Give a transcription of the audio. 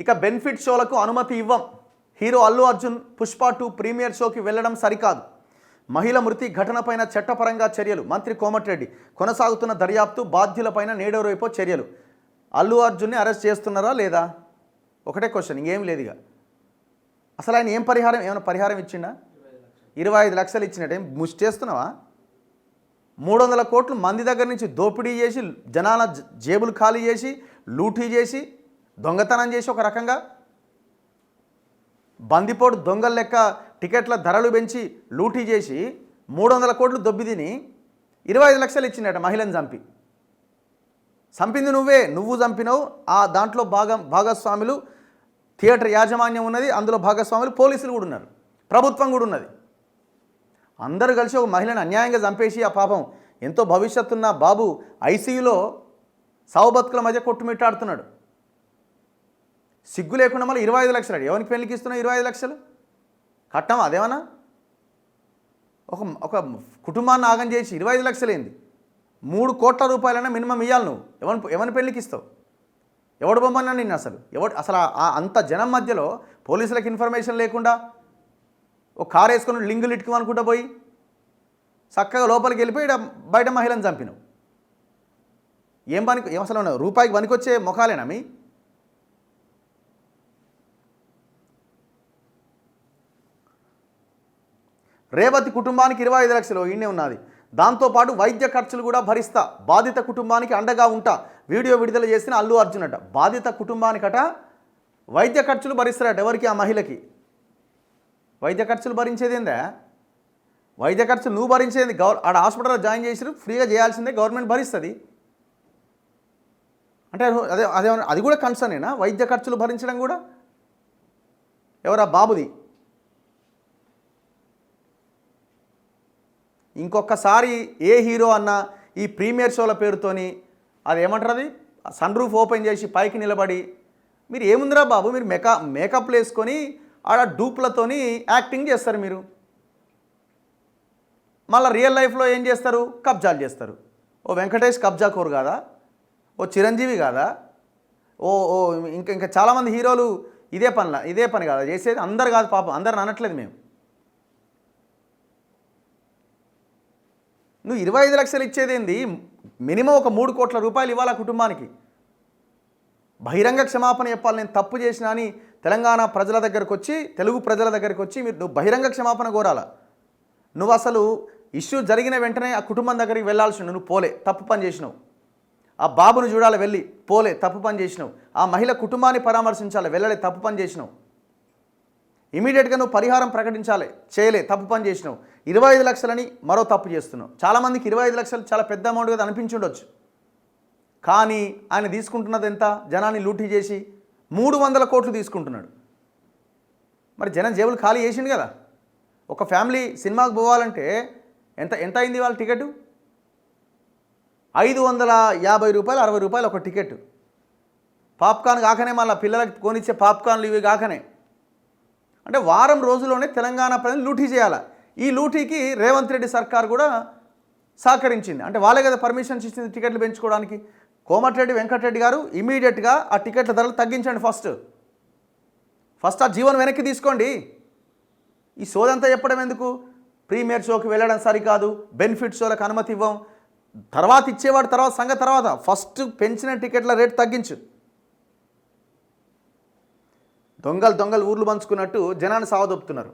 ఇక బెనిఫిట్ షోలకు అనుమతి ఇవ్వం. హీరో అల్లు అర్జున్ పుష్ప 2 ప్రీమియర్ షోకి వెళ్లడం సరికాదు. మహిళ మృతి ఘటనపైన చట్టపరంగా చర్యలు. మంత్రి కోమటిరెడ్డి కొనసాగుతున్న దర్యాప్తు బాధ్యులపైన నేడో రేపో చర్యలు. అల్లు అర్జున్ని అరెస్ట్ చేస్తున్నారా లేదా? ఒకటే క్వశ్చన్, ఇంకేం లేదుగా. అసలు ఆయన ఏమైనా పరిహారం ఇచ్చిండా? 25 లక్షలు ఇచ్చినట్టు ఏం ముష్టి చేస్తున్నావా? 300 కోట్లు మంది దగ్గర నుంచి దోపిడీ చేసి, జనాల జేబులు ఖాళీ చేసి, లూటీ చేసి, దొంగతనం చేసి, ఒక రకంగా బందిపోటు దొంగల లెక్క టికెట్ల ధరలు పెంచి లూటీ చేసి 300 కోట్లు దొబ్బి తిని 25 లక్షలు ఇచ్చినట్ట మహిళను చంపింది నువ్వు చంపినవు. ఆ దాంట్లో భాగస్వాములు థియేటర్ యాజమాన్యం ఉన్నది, అందులో భాగస్వాములు పోలీసులు కూడా ఉన్నారు, ప్రభుత్వం కూడా ఉన్నది. అందరూ కలిసి ఒక మహిళను అన్యాయంగా చంపేసి ఆ పాపం ఎంతో భవిష్యత్తున్న బాబు ఐసీయూలో సావుబతుకుల మధ్య కొట్టుమిట్టాడుతున్నాడు. సిగ్గు లేకుండా మళ్ళీ 25 లక్షలు ఎవరికి పెళ్లికి ఇస్తున్నావు? 25 లక్షలు కట్టం అదేమన్నా? ఒక కుటుంబాన్ని ఆగం చేసి 25 లక్షలు ఏంది? 3 కోట్ల రూపాయలైనా మినిమం ఇవ్వాలి. నువ్వు ఎవరిని పెళ్లికి ఇస్తావు? ఎవడు బొమ్మన్నా నిన్ను? అసలు అంత జనం మధ్యలో పోలీసులకు ఇన్ఫర్మేషన్ లేకుండా ఒక కారు వేసుకొని లింగులు ఇట్టుకు అనుకుంటా పోయి చక్కగా లోపలికి వెళ్ళిపోయి బయట మహిళను చంపినావు. ఏం అసలు రూపాయికి పనికొచ్చే ముఖాలేనా మీ? రేవతి కుటుంబానికి 25 లక్షలు ఈయనే ఉన్నది. దాంతోపాటు వైద్య ఖర్చులు కూడా భరిస్తా, బాధిత కుటుంబానికి అండగా ఉంటా వీడియో విడుదల చేసిన అల్లు అర్జున్ అట. బాధిత కుటుంబానికట వైద్య ఖర్చులు భరిస్తారట. ఎవరికి? ఆ మహిళకి. వైద్య ఖర్చులు భరించేదేందా? వైద్య ఖర్చులు నువ్వు భరించేది. ఆడ హాస్పిటల్లో జాయిన్ చేసి ఫ్రీగా చేయాల్సిందే, గవర్నమెంట్ భరిస్తుంది. అంటే అది కూడా కన్సర్నేనా? వైద్య ఖర్చులు భరించడం కూడా ఎవరా? బాబుది. ఇంకొకసారి ఏ హీరో అన్నా ఈ ప్రీమియర్ షోల పేరుతోని అది ఏమంటారు, అది సన్ రూఫ్ ఓపెన్ చేసి పైకి నిలబడి మీరు ఏముందిరా బాబు, మీరు మేకప్లు వేసుకొని ఆడ డూప్లతోని యాక్టింగ్ చేస్తారు. మీరు మళ్ళీ రియల్ లైఫ్లో ఏం చేస్తారు? కబ్జాలు చేస్తారు. ఓ వెంకటేష్ కబ్జా కోరు కాదా? ఓ చిరంజీవి కాదా? ఇంకా చాలామంది హీరోలు ఇదే పని కాదా చేసేది? అందరు కాదు పాపం, అందరిని అనట్లేదు మేము. నువ్వు 25 లక్షలు ఇచ్చేదేంది? మినిమం ఒక 3 కోట్ల రూపాయలు ఇవ్వాలి ఆ కుటుంబానికి. బహిరంగ క్షమాపణ చెప్పాలి. నేను తప్పు చేసినా అని తెలంగాణ ప్రజల దగ్గరకు వచ్చి, తెలుగు ప్రజల దగ్గరికి వచ్చి నువ్వు బహిరంగ క్షమాపణ కోరాలా. నువ్వు అసలు ఇష్యూ జరిగిన వెంటనే ఆ కుటుంబం దగ్గరికి వెళ్ళాల్సి నువ్వు పోలే, తప్పు పని చేసినావు. ఆ బాబును చూడాలి, వెళ్ళి పోలే, తప్పు పని చేసినావు. ఆ మహిళ కుటుంబాన్ని పరామర్శించాలి, వెళ్ళలే, తప్పు పని చేసినావు. ఇమీడియట్గా నువ్వు పరిహారం ప్రకటించాలి, చేయలే, తప్పు పని చేసినావు. 25 లక్షలని మరో తప్పు చేస్తున్నావు. చాలామందికి 25 లక్షలు చాలా పెద్ద అమౌంట్ కదా అనిపించుండొచ్చు. కానీ ఆయన తీసుకుంటున్నది ఎంత? జనాన్ని లూటీ చేసి 300 కోట్లు తీసుకుంటున్నాడు. మరి జనం జేబులు ఖాళీ చేసిండు కదా. ఒక ఫ్యామిలీ సినిమాకి పోవాలంటే ఎంత అయింది వాళ్ళ టికెట్? 550 రూపాయలు, 60 రూపాయలు ఒక టికెట్. పాప్కార్న్ కాకనే, మళ్ళీ పిల్లలకి కొనిచ్చే పాప్కార్న్లు ఇవి కాకనే. అంటే వారం రోజుల్లోనే తెలంగాణ ప్రజలు లూటీ చేయాలి. ఈ లూటీకి రేవంత్ రెడ్డి సర్కార్ కూడా సహకరించింది. అంటే వాళ్ళే కదా పర్మిషన్స్ ఇచ్చింది టికెట్లు పెంచుకోవడానికి. కోమటిరెడ్డి వెంకటరెడ్డి గారు ఇమీడియట్గా ఆ టికెట్ల ధరలు తగ్గించండి. ఫస్ట్ ఆ జీవనం వెనక్కి తీసుకోండి. ఈ సోదంతా చెప్పడం ఎందుకు? ప్రీమియర్ షోకి వెళ్ళడం సరికాదు, బెనిఫిట్ షోలకు అనుమతి ఇవ్వం, తర్వాత ఇచ్చేవాడు తర్వాత సంగతి తర్వాత. ఫస్ట్ పెంచిన టికెట్ల రేటు తగ్గించు. దొంగలు ఊర్లు పంచుకున్నట్టు జనాన్ని సావదొప్పుతున్నారు.